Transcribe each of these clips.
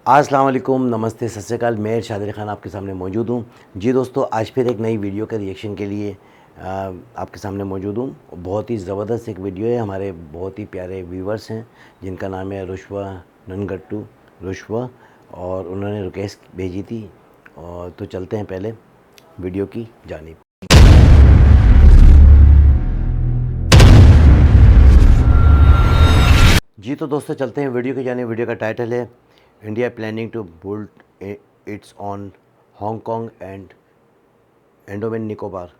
अस्सलाम वालेकुम, नमस्ते, सत श्री अकाल। मैं इरशाद अली ख़ान आपके सामने मौजूद हूँ। जी दोस्तों, आज फिर एक नई वीडियो के रिएक्शन के लिए आपके सामने मौजूद हूँ। बहुत ही ज़बरदस्त एक वीडियो है। हमारे बहुत ही प्यारे व्यूवर्स हैं जिनका नाम है रुशवा ननगट्टू रुशवा, और उन्होंने रिक्वेस्ट भेजी थी। और तो चलते हैं पहले वीडियो की जानिब। जी तो दोस्तों, चलते हैं वीडियो की जानिब। वीडियो का टाइटल है India planning to build its on Hong Kong and Andaman Nicobar.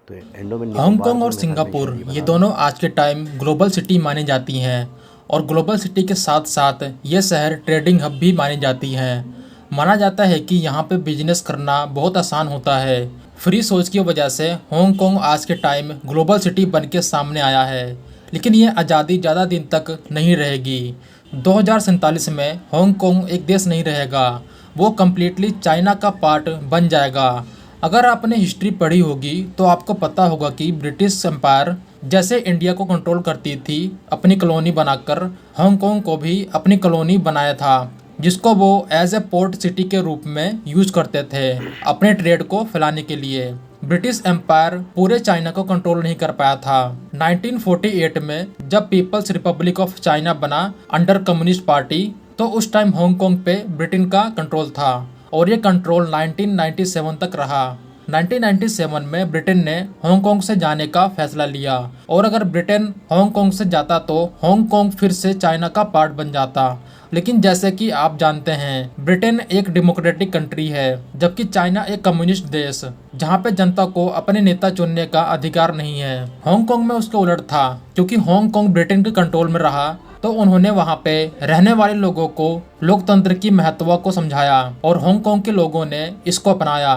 तो अंडमान निकोबार हांगकांग और सिंगापुर ये दोनों आज के टाइम ग्लोबल सिटी मानी जाती हैं, और ग्लोबल सिटी के साथ साथ ये शहर ट्रेडिंग हब भी मानी जाती हैं। माना जाता है कि यहाँ पे बिजनेस करना बहुत आसान होता है। फ्री सोच की वजह से हांगकांग आज के टाइम ग्लोबल सिटी बन के सामने आया है, लेकिन ये आज़ादी ज़्यादा दिन तक नहीं रहेगी। 2047 में हांगकांग एक देश नहीं रहेगा, वो कम्प्लीटली चाइना का पार्ट बन जाएगा। अगर आपने हिस्ट्री पढ़ी होगी तो आपको पता होगा कि ब्रिटिश एम्पायर जैसे इंडिया को कंट्रोल करती थी अपनी कॉलोनी बनाकर, हांगकांग को भी अपनी कॉलोनी बनाया था, जिसको वो एज ए पोर्ट सिटी के रूप में यूज करते थे अपने ट्रेड को फैलाने के लिए। ब्रिटिश एम्पायर पूरे चाइना को कंट्रोल नहीं कर पाया था। 1948 में जब पीपल्स रिपब्लिक ऑफ चाइना बना अंडर कम्युनिस्ट पार्टी, तो उस टाइम हांगकांग पे ब्रिटेन का कंट्रोल था, और ये कंट्रोल 1997 तक रहा। 1997 में ब्रिटेन ने हांगकांग से जाने का फैसला लिया, और अगर ब्रिटेन हांगकांग से जाता तो हांगकांग फिर से चाइना का पार्ट बन जाता। लेकिन जैसे कि आप जानते हैं, ब्रिटेन एक डेमोक्रेटिक कंट्री है, जबकि चाइना एक कम्युनिस्ट देश, जहां पे जनता को अपने नेता चुनने का अधिकार नहीं है। हांगकांग में उसके उलट था, क्योंकि हांगकांग ब्रिटेन के कंट्रोल में रहा तो उन्होंने वहां पे रहने वाले लोगों को लोकतंत्र की महत्व को समझाया, और हांगकांग के लोगों ने इसको अपनाया।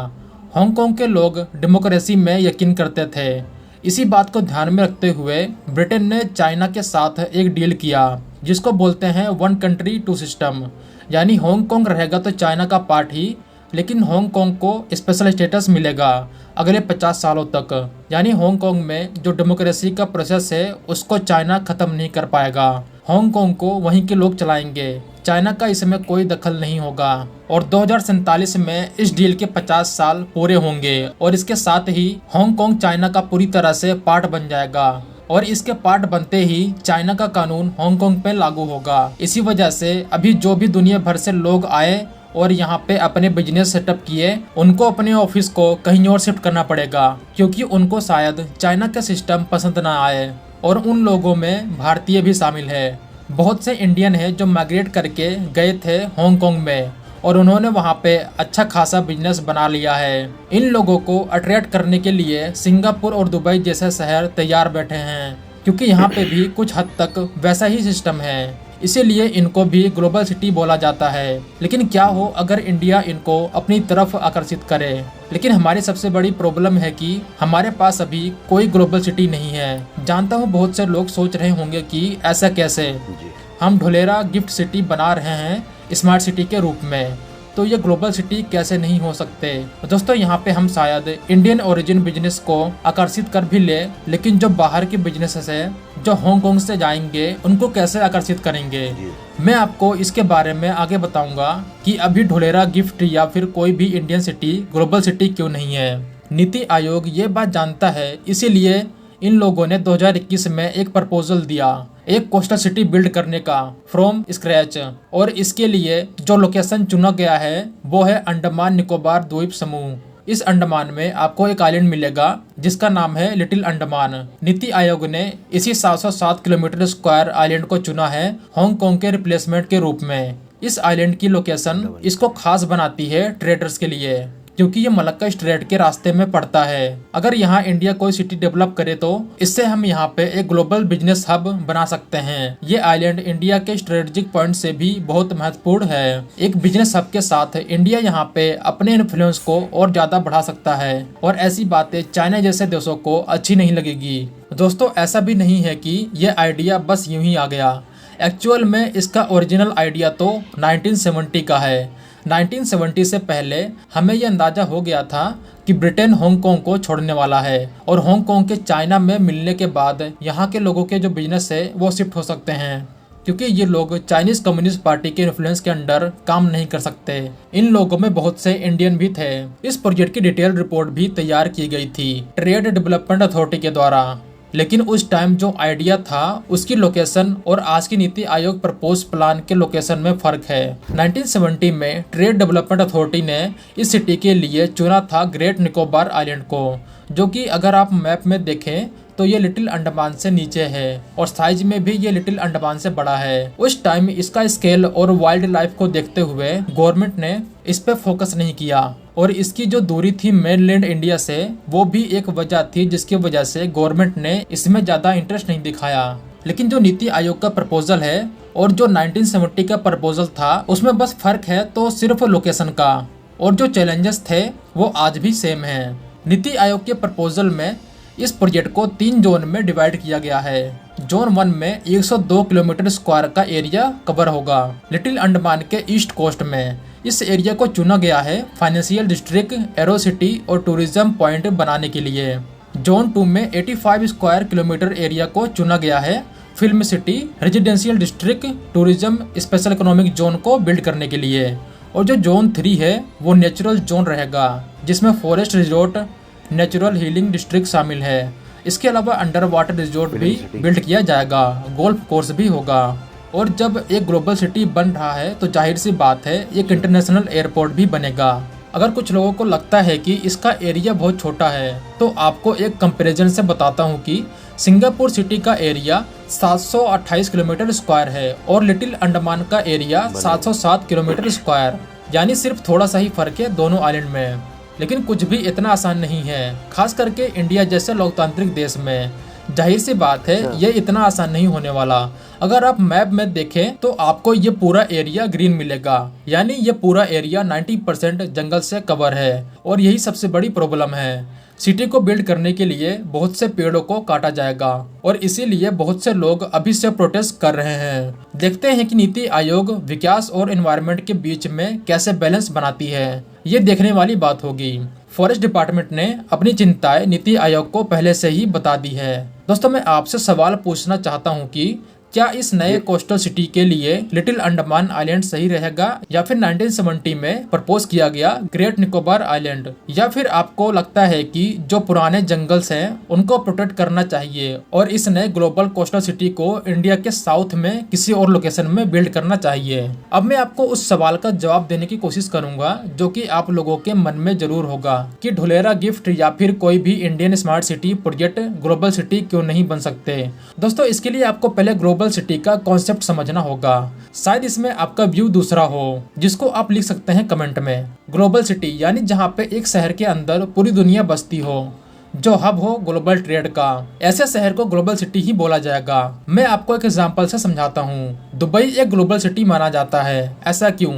हांगकांग के लोग डेमोक्रेसी में यकीन करते थे। इसी बात को ध्यान में रखते हुए ब्रिटेन ने चाइना के साथ एक डील किया, जिसको बोलते हैं वन कंट्री टू सिस्टम। यानी हांगकांग रहेगा तो चाइना का पार्ट ही, लेकिन हांगकांग को स्पेशल स्टेटस मिलेगा अगले 50 सालों तक। यानी हांगकांग में जो डेमोक्रेसी का प्रोसेस है उसको चाइना खत्म नहीं कर पाएगा। हांगकांग को वहीं के लोग चलाएंगे, चाइना का इसमें कोई दखल नहीं होगा। और 2047 में इस डील के 50 साल पूरे होंगे, और इसके साथ ही हांगकांग चाइना का पूरी तरह से पार्ट बन जाएगा, और इसके पार्ट बनते ही चाइना का कानून हांगकांग पे लागू होगा। इसी वजह से अभी जो भी दुनिया भर से लोग आए और यहाँ पे अपने बिजनेस सेटअप किए, उनको अपने ऑफिस को कहीं और शिफ्ट करना पड़ेगा, क्योंकि उनको शायद चाइना का सिस्टम पसंद ना आए। और उन लोगों में भारतीय भी शामिल है। बहुत से इंडियन हैं जो माइग्रेट करके गए थे हांगकांग में, और उन्होंने वहाँ पे अच्छा खासा बिजनेस बना लिया है। इन लोगों को अट्रैक्ट करने के लिए सिंगापुर और दुबई जैसे शहर तैयार बैठे हैं, क्योंकि यहाँ पे भी कुछ हद तक वैसा ही सिस्टम है, इसीलिए इनको भी ग्लोबल सिटी बोला जाता है। लेकिन क्या हो अगर इंडिया इनको अपनी तरफ आकर्षित करे। लेकिन हमारी सबसे बड़ी प्रॉब्लम है कि हमारे पास अभी कोई ग्लोबल सिटी नहीं है। जानता हूँ बहुत से लोग सोच रहे होंगे कि ऐसा कैसे, हम ढुलेरा गिफ्ट सिटी बना रहे हैं स्मार्ट सिटी के रूप में, तो ये ग्लोबल सिटी कैसे नहीं हो सकते। दोस्तों, यहाँ पे हम शायद इंडियन ओरिजिन बिजनेस को आकर्षित कर भी ले, लेकिन जो बाहर के बिजनेसेस है जो हांगकांग से जाएंगे उनको कैसे आकर्षित करेंगे, मैं आपको इसके बारे में आगे बताऊंगा कि अभी ढुलेरा गिफ्ट या फिर कोई भी इंडियन सिटी ग्लोबल सिटी क्यों नहीं है। नीति आयोग ये बात जानता है, इसीलिए इन लोगों ने 2021 में एक प्रपोजल दिया एक कोस्टल सिटी बिल्ड करने का फ्रॉम स्क्रैच। और इसके लिए जो लोकेशन चुना गया है वो है अंडमान निकोबार द्वीप समूह। इस अंडमान में आपको एक आइलैंड मिलेगा जिसका नाम है लिटिल अंडमान। नीति आयोग ने इसी 707 किलोमीटर स्क्वायर आइलैंड को चुना है हांगकांग के रिप्लेसमेंट के रूप में। इस आइलैंड की लोकेशन इसको खास बनाती है ट्रेडर्स के लिए, क्योंकि ये मलक्का स्ट्रेट के रास्ते में पड़ता है। अगर यहाँ इंडिया कोई सिटी डेवलप करे तो इससे हम यहाँ पे एक ग्लोबल बिजनेस हब बना सकते हैं। ये आइलैंड इंडिया के स्ट्रेटेजिक पॉइंट से भी बहुत महत्वपूर्ण है। एक बिजनेस हब के साथ इंडिया यहाँ पे अपने इन्फ्लुएंस को और ज्यादा बढ़ा सकता है, और ऐसी बातें चाइना जैसे देशों को अच्छी नहीं लगेगी। दोस्तों, ऐसा भी नहीं है कि ये आइडिया बस यूं ही आ गया। एक्चुअल में इसका ओरिजिनल आइडिया तो 1970 का है। 1970 से पहले हमें यह अंदाजा हो गया था कि ब्रिटेन हांगकांग को छोड़ने वाला है, और हांगकांग के चाइना में मिलने के बाद यहाँ के लोगों के जो बिजनेस है वो शिफ्ट हो सकते हैं। क्योंकि ये लोग चाइनीज कम्युनिस्ट पार्टी के इन्फ्लुएंस के अंडर काम नहीं कर सकते। इन लोगों में बहुत से इंडियन भी थे। इस प्रोजेक्ट की डिटेल रिपोर्ट भी तैयार की गई थी ट्रेड डेवलपमेंट अथॉरिटी के द्वारा, लेकिन उस टाइम जो आइडिया था उसकी लोकेशन और आज की नीति आयोग प्रपोज प्लान के लोकेशन में फर्क है। 1970 में ट्रेड डेवलपमेंट अथॉरिटी ने इस सिटी के लिए चुना था ग्रेट निकोबार आइलैंड को, जो कि अगर आप मैप में देखें तो ये लिटिल अंडमान से नीचे है और साइज में भी ये लिटिल अंडमान से बड़ा है। उस टाइम इसका स्केल और वाइल्ड लाइफ को देखते हुए गवर्नमेंट ने इस पे फोकस नहीं किया और इसकी जो दूरी थी मेनलैंड इंडिया से वो भी एक वजह थी जिसकी वजह से गवर्नमेंट ने इसमें ज्यादा इंटरेस्ट नहीं दिखाया। लेकिन जो नीति आयोग का प्रपोजल है और जो 1970 का प्रपोजल था उसमें बस फर्क है तो सिर्फ लोकेशन का, और जो चैलेंजेस थे वो आज भी सेम है। नीति आयोग के प्रपोजल में इस प्रोजेक्ट को 3 जोन में डिवाइड किया गया है। जोन 1 में 102 किलोमीटर स्क्वायर का एरिया कवर होगा लिटिल अंडमान के ईस्ट कोस्ट में। इस एरिया को चुना गया है फाइनेंशियल डिस्ट्रिक्ट, एरो सिटी और टूरिज्म पॉइंट बनाने के लिए। जोन 2 में 85 स्क्वायर किलोमीटर एरिया को चुना गया है film city, residential district, tourism, special economic zone को बिल्ड करने के लिए। और जो जोन 3 है वो नेचुरल जोन रहेगा जिसमें forest resort, natural healing district शामिल है। इसके अलावा अंडर वाटर रिजोर्ट भी बिल्ड किया जाएगा, गोल्फ कोर्स भी होगा। और जब एक ग्लोबल सिटी बन रहा है तो जाहिर सी बात है एक इंटरनेशनल एयरपोर्ट भी बनेगा। अगर कुछ लोगों को लगता है कि इसका एरिया बहुत छोटा है तो आपको एक कंपैरिजन से बताता हूँ कि सिंगापुर सिटी का एरिया 728 किलोमीटर स्क्वायर है और लिटिल अंडमान का एरिया 707 किलोमीटर स्क्वायर, यानी सिर्फ थोड़ा सा ही फर्क है दोनों आइलैंड में। लेकिन कुछ भी इतना आसान नहीं है, खास करके इंडिया जैसे लोकतांत्रिक देश में। जाहिर सी बात है ये इतना आसान नहीं होने वाला। अगर आप मैप में देखें तो आपको ये पूरा एरिया ग्रीन मिलेगा, यानी ये पूरा एरिया 90% जंगल से कवर है। और यही सबसे बड़ी प्रॉब्लम है। सिटी को बिल्ड करने के लिए बहुत से पेड़ों को काटा जाएगा और इसीलिए बहुत से लोग अभी से प्रोटेस्ट कर रहे हैं। देखते हैं कि नीति आयोग विकास और एनवायरनमेंट के बीच में कैसे बैलेंस बनाती है, ये देखने वाली बात होगी। फॉरेस्ट डिपार्टमेंट ने अपनी चिंताएं नीति आयोग को पहले से ही बता दी है। दोस्तों, मैं आपसे सवाल पूछना चाहता हूं कि क्या इस नए कोस्टल सिटी के लिए लिटिल अंडमान आइलैंड सही रहेगा या फिर 1970 में प्रपोज किया गया ग्रेट निकोबार आइलैंड, या फिर आपको लगता है कि जो पुराने जंगल्स हैं उनको प्रोटेक्ट करना चाहिए और इस नए ग्लोबल कोस्टल सिटी को इंडिया के साउथ में किसी और लोकेशन में बिल्ड करना चाहिए? अब मैं आपको उस सवाल का जवाब देने की कोशिश करूंगा जो कि आप लोगों के मन में जरूर होगा कि ढुलेरा गिफ्ट या फिर कोई भी Indian smart city project global city क्यों नहीं बन सकते। दोस्तों, इसके लिए आपको पहले ग्लोबल सिटी का कॉन्सेप्ट समझना होगा। शायद इसमें आपका व्यू दूसरा हो जिसको आप लिख सकते हैं कमेंट में। ग्लोबल सिटी यानी जहां पे एक शहर के अंदर पूरी दुनिया बसती हो, जो हब हो ग्लोबल ट्रेड का, ऐसे शहर को ग्लोबल सिटी ही बोला जाएगा। मैं आपको एक एग्जांपल से समझाता हूँ। दुबई एक ग्लोबल सिटी माना जाता है, ऐसा क्यों?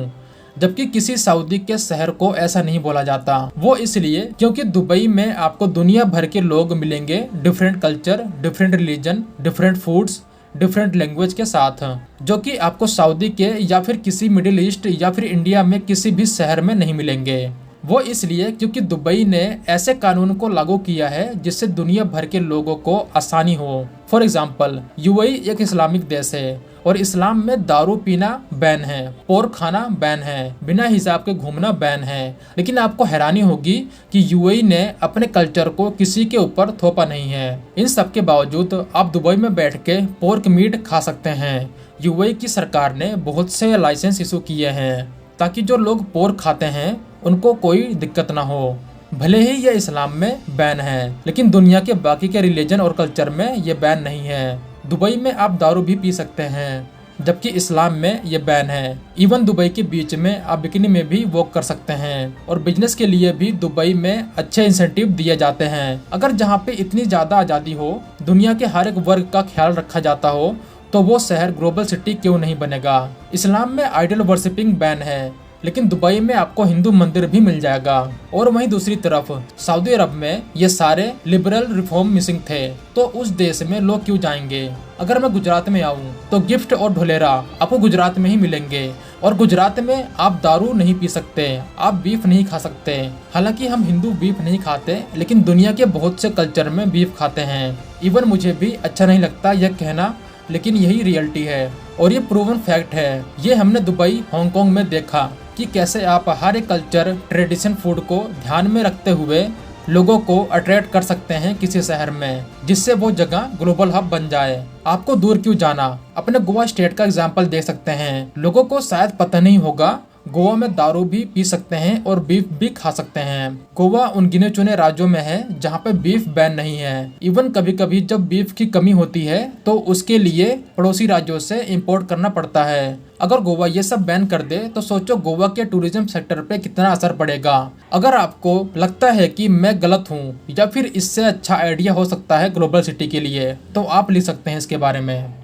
जबकि किसी सऊदी के शहर को ऐसा नहीं बोला जाता। वो इसलिए क्योंकि दुबई में आपको दुनिया भर के लोग मिलेंगे, different culture, different religion, different foods, different language के साथ, जो कि आपको सऊदी के या फिर किसी मिडिल ईस्ट या फिर इंडिया में किसी भी शहर में नहीं मिलेंगे। वो इसलिए क्योंकि दुबई ने ऐसे कानून को लागू किया है जिससे दुनिया भर के लोगों को आसानी हो। फॉर एग्जाम्पल, यूएई एक इस्लामिक देश है और इस्लाम में दारू पीना बैन है, पोर्क खाना बैन है, बिना हिसाब के घूमना बैन है। लेकिन आपको हैरानी होगी कि यूएई ने अपने कल्चर को किसी के ऊपर थोपा नहीं है। इन सब के बावजूद आप दुबई में बैठ के पोर्क मीट खा सकते हैं। यूएई की सरकार ने बहुत से लाइसेंस इशू किए हैं ताकि जो लोग पोर्क खाते हैं उनको कोई दिक्कत ना हो। भले ही यह इस्लाम में बैन है लेकिन दुनिया के बाकी के रिलीजन और कल्चर में ये बैन नहीं है। दुबई में आप दारू भी पी सकते हैं जबकि इस्लाम में ये बैन है। इवन दुबई के बीच में आप बिकिनी में भी वॉक कर सकते हैं और बिजनेस के लिए भी दुबई में अच्छे इंसेंटिव दिए जाते हैं। अगर जहाँ पे इतनी ज़्यादा आज़ादी हो, दुनिया के हर एक वर्ग का ख्याल रखा जाता हो, तो वो शहर ग्लोबल सिटी क्यों नहीं बनेगा? इस्लाम में आइडल वर्शिपिंग बैन है लेकिन दुबई में आपको हिंदू मंदिर भी मिल जाएगा। और वहीं दूसरी तरफ सऊदी अरब में ये सारे लिबरल रिफॉर्म मिसिंग थे, तो उस देश में लोग क्यों जाएंगे? अगर मैं गुजरात में आऊँ तो गिफ्ट और ढोलेरा आपको गुजरात में ही मिलेंगे और गुजरात में आप दारू नहीं पी सकते, आप बीफ नहीं खा सकते। हालांकि हम हिंदू बीफ नहीं खाते लेकिन दुनिया के बहुत से कल्चर में बीफ खाते हैं। इवन मुझे भी अच्छा नहीं लगता यह कहना, लेकिन यही रियलिटी है। और ये प्रूवन फैक्ट है। ये हमने दुबई, हांगकांग में देखा कि कैसे आप हर एक कल्चर, ट्रेडिशन, फूड को ध्यान में रखते हुए लोगों को अट्रैक्ट कर सकते हैं किसी शहर में, जिससे वो जगह ग्लोबल हब बन जाए। आपको दूर क्यों जाना, अपने गोवा स्टेट का एग्जाम्पल देख सकते हैं। लोगों को शायद पता नहीं होगा, गोवा में दारू भी पी सकते हैं और बीफ भी खा सकते हैं। गोवा उन गिने चुने राज्यों में है जहाँ पे बीफ बैन नहीं है। इवन कभी कभी जब बीफ की कमी होती है तो उसके लिए पड़ोसी राज्यों से इंपोर्ट करना पड़ता है। अगर गोवा ये सब बैन कर दे तो सोचो गोवा के टूरिज्म सेक्टर पे कितना असर पड़ेगा। अगर आपको लगता है कि मैं गलत हूँ या फिर इससे अच्छा आइडिया हो सकता है ग्लोबल सिटी के लिए, तो आप लिख सकते हैं इसके बारे में।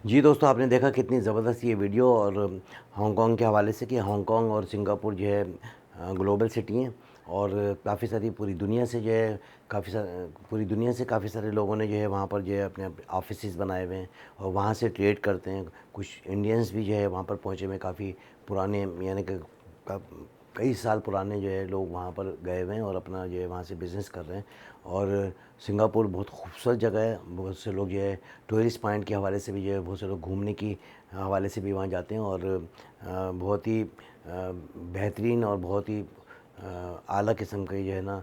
जी दोस्तों, आपने देखा कितनी ज़बरदस्त ये वीडियो, और हांगकांग के हवाले से कि हांगकांग और सिंगापुर जो है ग्लोबल सिटी हैं, और काफ़ी सारी पूरी दुनिया से जो है पूरी दुनिया से काफ़ी सारे लोगों ने जो है वहाँ पर जो है अपने ऑफिसेज़ बनाए हुए हैं और वहाँ से ट्रेड करते हैं। कुछ इंडियंस भी जो है वहाँ पर पहुँचे हुए, काफ़ी पुराने, यानी कि कई साल पुराने जो है लोग वहाँ पर गए हुए हैं और अपना जो है वहाँ से बिज़नेस कर रहे हैं। और सिंगापुर बहुत खूबसूरत जगह है, बहुत से लोग जो है टूरिस्ट पॉइंट के हवाले से भी जो है बहुत से लोग घूमने की हवाले से भी वहाँ जाते हैं, और बहुत ही बेहतरीन और बहुत ही आला किस्म की जो है ना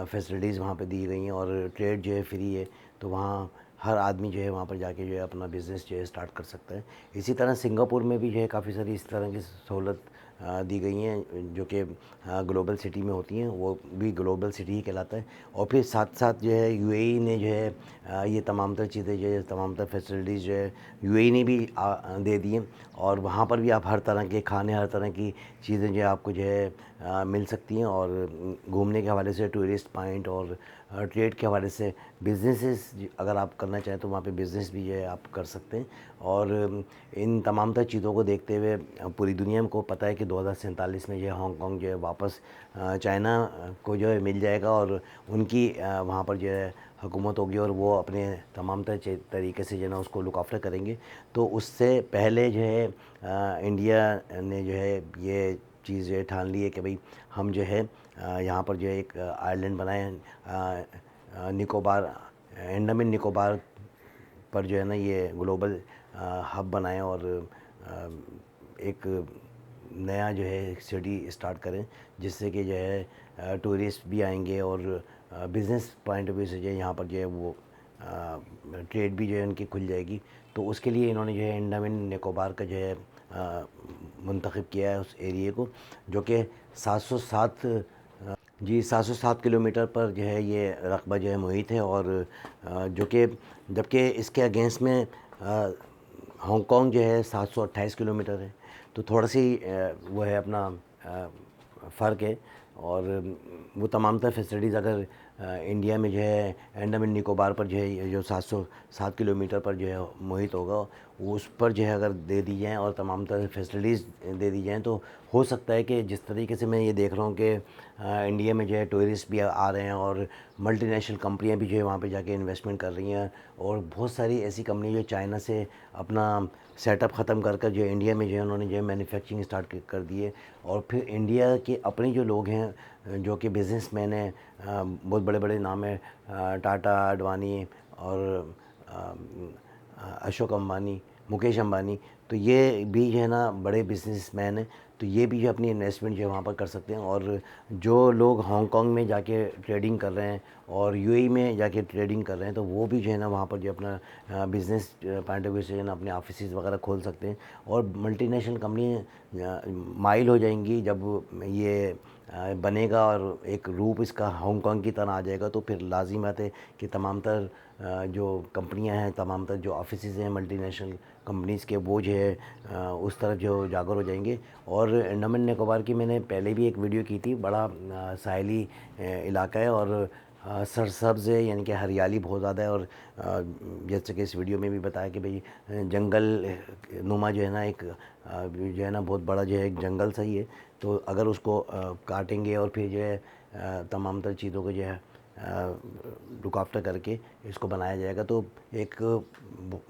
फैसिलिटीज़ वहाँ पे दी गई हैं, और ट्रेड जो है फ्री है। तो वहाँ हर आदमी जो है वहाँ पर जाके जो है अपना बिज़नेस जो है स्टार्ट कर सकता है। इसी तरह सिंगापुर में भी जो है काफ़ी सारी इस तरह की सहूलत दी गई हैं जो कि ग्लोबल सिटी में होती हैं, वो भी ग्लोबल सिटी ही कहलाता है। और फिर साथ साथ जो है यूएई ने जो है ये तमाम तर चीज़ें जो है, तमाम तर फैसिलिटीज़ जो है यूएई ने भी दे दी हैं, और वहाँ पर भी आप हर तरह के खाने, हर तरह की चीज़ें जो है आपको जो है मिल सकती हैं। और घूमने के हवाले से टूरिस्ट पॉइंट और ट्रेड के हवाले से बिज़नेसेस अगर आप करना चाहें तो वहाँ पे बिज़नेस भी जो है आप कर सकते हैं। और इन तमाम तर चीज़ों को देखते हुए पूरी दुनिया को पता है कि 2047 में जो है हांगकांग जो है वापस चाइना को जो है मिल जाएगा, और उनकी वहाँ पर जो है हुकूमत होगी, और वो अपने तमाम तरीके से जो है ना उसको लुक आफ्टर करेंगे। तो उससे पहले जो है इंडिया ने जो है ये चीज़ जो है ठान ली है कि भाई हम जो है यहाँ पर जो है एक आइलैंड बनाए, निकोबार, अंडमान निकोबार पर जो है ना ये ग्लोबल हब बनाएं, और एक नया जो है सिटी स्टार्ट करें, जिससे कि जो है टूरिस्ट भी आएंगे, और बिज़नेस पॉइंट ऑफ व्यू से जो है यहाँ पर जो है वो ट्रेड भी जो है उनकी खुल जाएगी। तो उसके लिए इन्होंने जो है अंडमान निकोबार का जो है मुंतखब किया है उस एरिए को, जो कि 707 किलोमीटर पर जो है ये रकबा जो है मुहित है। और जो कि जबकि इसके अगेंस्ट में हांगकांग जो है 728 किलोमीटर है, तो थोड़ा सी वो है अपना फ़र्क है। और वो तमाम तर फैसिलिटीज़ अगर इंडिया में जो है अंडमान निकोबार पर जो है जो 707 किलोमीटर पर जो है मुहित होगा, वो उस पर जो है अगर दे दी जाएँ और तमाम तरह फैसिलिटीज़ दे दी जाएँ, तो हो सकता है कि जिस तरीके से मैं ये देख रहा हूँ कि इंडिया में जो है टूरिस्ट भी आ रहे हैं, और मल्टीनेशनल कंपनियाँ भी जो है वहाँ पे जाके इन्वेस्टमेंट कर रही हैं, और बहुत सारी ऐसी कंपनी जो चाइना से अपना सेटअप ख़त्म कर कर जो है इंडिया में जो है उन्होंने जो है मैन्युफैक्चरिंग स्टार्ट कर दी है। और फिर इंडिया के अपने जो लोग हैं जो कि बिज़नेसमैन हैं, बहुत बड़े बड़े नाम हैं, टाटा, अडवाणी और अशोक अंबानी, मुकेश अंबानी, तो ये भी जो है ना बड़े बिजनेसमैन हैं। तो ये भी जो अपनी इन्वेस्टमेंट जो है वहाँ पर कर सकते हैं। और जो लोग हांगकांग में जाके ट्रेडिंग कर रहे हैं और यूएई में जाके ट्रेडिंग कर रहे हैं, तो वो भी जो है ना वहाँ पर जो अपना बिज़नेस पॉइंट ऑफ व्यू से जो है ना अपने ऑफिसेज़ वगैरह खोल सकते हैं। और मल्टीनेशनल कंपनी माइल हो जाएंगी जब ये बनेगा और एक रूप इसका हांगकांग की तरह आ जाएगा, तो फिर लाजिम बात है कि तमाम तर जो कंपनियां हैं, तमाम तर जो ऑफिसेज़ हैं मल्टीनेशनल कंपनीज़ के, वो जो है उस तरफ जो जागर हो जाएंगे। और अंडमान निकोबार की मैंने पहले भी एक वीडियो की थी, बड़ा साहिली इलाका है और सरसब्ज़ है, यानी कि हरियाली बहुत ज़्यादा है। और जैसे कि इस वीडियो में भी बताया कि भाई जंगल नुमा जो है ना एक जो है ना बहुत बड़ा जो है एक जंगल सही है। तो अगर उसको काटेंगे और फिर जो है तमाम तर चीज़ों को जो है लुक आफ्टर करके इसको बनाया जाएगा, तो एक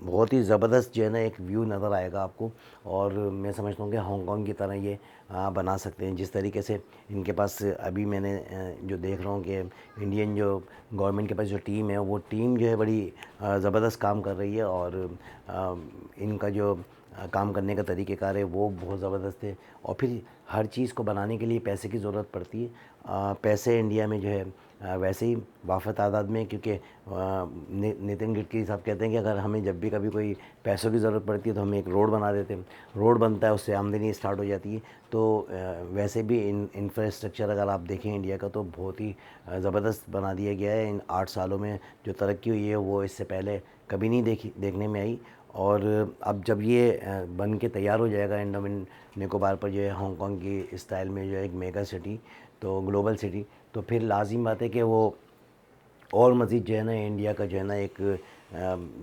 बहुत ही ज़बरदस्त जो है ना एक व्यू नज़र आएगा आपको। और मैं समझता हूँ कि हांगकांग की तरह ये बना सकते हैं जिस तरीके से इनके पास अभी मैंने जो देख रहा हूँ कि इंडियन जो गवर्नमेंट के पास जो टीम है वो टीम जो है बड़ी ज़बरदस्त काम कर रही है। और इनका जो काम करने का तरीक़ेकार है वो बहुत ज़बरदस्त है। और फिर हर चीज़ को बनाने के लिए पैसे की ज़रूरत पड़ती है। पैसे इंडिया में जो है वैसे ही वाफ़ तादाद में, क्योंकि नितिन गडकरी साहब कहते हैं कि अगर हमें जब भी कभी कोई पैसों की ज़रूरत पड़ती है तो हम एक रोड बना देते हैं, रोड बनता है उससे आमदनी स्टार्ट हो जाती है। तो वैसे भी इंफ्रास्ट्रक्चर अगर आप देखें इंडिया का तो बहुत ही ज़बरदस्त बना दिया गया है। इन 8 सालों में जो तरक्की हुई है वो इससे पहले कभी नहीं देखने में आई। और अब जब ये बन के तैयार हो जाएगा अंडमान निकोबार पर जो है हांगकांग की स्टाइल में जो है एक मेगा सिटी, तो ग्लोबल सिटी, तो फिर लाजिम बात है कि वो और मज़ीद जो है ना इंडिया का जो है ना एक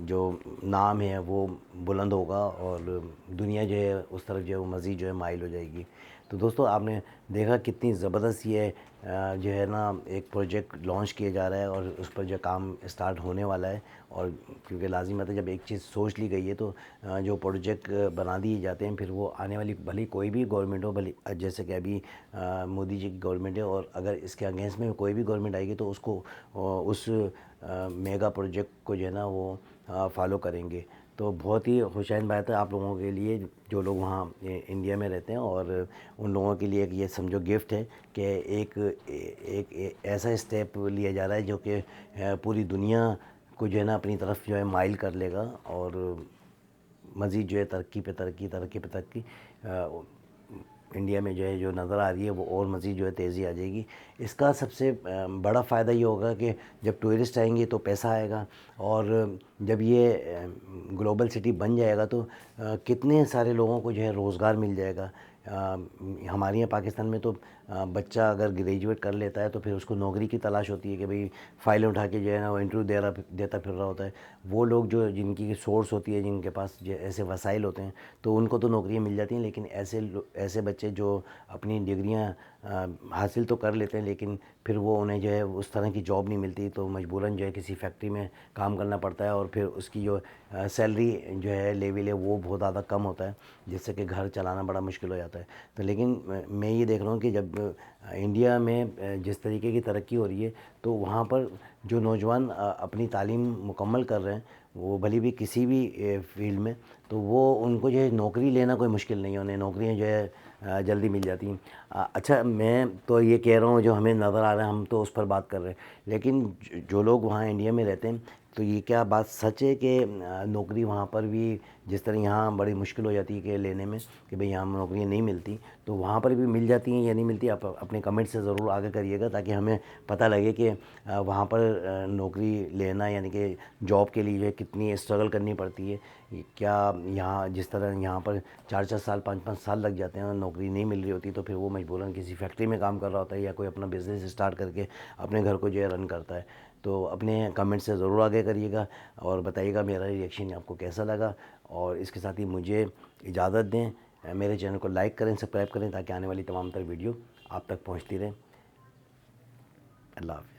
जो नाम है वो बुलंद होगा और दुनिया जो है उस तरफ जो है वो मज़ीद जो है माइल हो जाएगी। तो दोस्तों आपने देखा कितनी ज़बरदस्त ये जो है ना एक प्रोजेक्ट लॉन्च किया जा रहा है और उस पर जो काम स्टार्ट होने वाला है। और क्योंकि लाजिम है जब एक चीज़ सोच ली गई है तो जो प्रोजेक्ट बना दिए जाते हैं फिर वो आने वाली भले कोई भी गवर्नमेंट हो, भले जैसे कि अभी मोदी जी की गवर्नमेंट है, और अगर इसके अगेंस्ट में कोई भी गवर्नमेंट आएगी तो उसको उस मेगा प्रोजेक्ट को जो है ना वो फॉलो करेंगे। तो बहुत ही खुशैन बात है आप लोगों के लिए जो लोग वहाँ इंडिया में रहते हैं, और उन लोगों के लिए एक ये समझो गिफ्ट है कि एक ऐसा स्टेप लिया जा रहा है जो कि पूरी दुनिया को जो है ना अपनी तरफ जो है माइल कर लेगा। और मज़ीद जो है तरक्की पे तरक्की, तरक्की पे तरक्की इंडिया में जो है जो नज़र आ रही है वो और मज़ीद जो है तेज़ी आ जाएगी। इसका सबसे बड़ा फ़ायदा ये होगा कि जब टूरिस्ट आएंगे तो पैसा आएगा, और जब ये ग्लोबल सिटी बन जाएगा तो कितने सारे लोगों को जो है रोज़गार मिल जाएगा। हमारे यहाँ पाकिस्तान में तो बच्चा अगर ग्रेजुएट कर लेता है तो फिर उसको नौकरी की तलाश होती है कि भाई फ़ाइलें उठा के जो है ना वो इंटरव्यू देता फिर रहा होता है। वो लोग जो जिनकी सोर्स होती है, जिनके पास ऐसे वसाइल होते हैं तो उनको तो नौकरियाँ मिल जाती हैं, लेकिन ऐसे बच्चे जो अपनी डिग्रियाँ हासिल तो कर लेते हैं लेकिन फिर वो उन्हें जो है उस तरह की जॉब नहीं मिलती, तो मजबूरन जो है किसी फैक्ट्री में काम करना पड़ता है। और फिर उसकी जो सैलरी जो है लेवल है वो बहुत ज़्यादा कम होता है, जिससे कि घर चलाना बड़ा मुश्किल हो जाता है। तो लेकिन मैं ये देख रहा हूँ कि जब इंडिया में जिस तरीके की तरक्की हो रही है तो वहाँ पर जो नौजवान अपनी तालीम मुकम्मल कर रहे हैं वो भली भी किसी भी फील्ड में, तो वो उनको जो है नौकरी लेना कोई मुश्किल नहीं है, उन्हें नौकरियाँ जो है जल्दी मिल जाती हैं। अच्छा मैं तो ये कह रहा हूँ जो हमें नज़र आ रहा है हम तो उस पर बात कर रहे हैं, लेकिन जो लोग वहाँ इंडिया में रहते हैं तो ये क्या बात सच है कि नौकरी वहाँ पर भी जिस तरह यहाँ बड़ी मुश्किल हो जाती है कि लेने में कि भाई यहाँ नौकरियाँ नहीं मिलती, तो वहाँ पर भी मिल जाती हैं या नहीं मिलती? आप अपने कमेंट से ज़रूर आगे करिएगा ताकि हमें पता लगे कि वहाँ पर नौकरी लेना यानी कि जॉब के लिए जो है कितनी स्ट्रगल करनी पड़ती है। क्या यहाँ जिस तरह यहाँ पर 4-4 साल 5-5 साल लग जाते हैं और नौकरी नहीं मिल रही होती तो फिर वो मजबूरन किसी फैक्ट्री में काम कर रहा होता है या कोई अपना बिज़नेस स्टार्ट करके अपने घर को जो है रन करता है। तो अपने कमेंट से ज़रूर आगे करिएगा और बताइएगा मेरा रिएक्शन आपको कैसा लगा। और इसके साथ ही मुझे इजाज़त दें, मेरे चैनल को लाइक करें, सब्सक्राइब करें ताकि आने वाली तमाम तर वीडियो आप तक पहुँचती रहें। अल्लाह हाफ़िज़।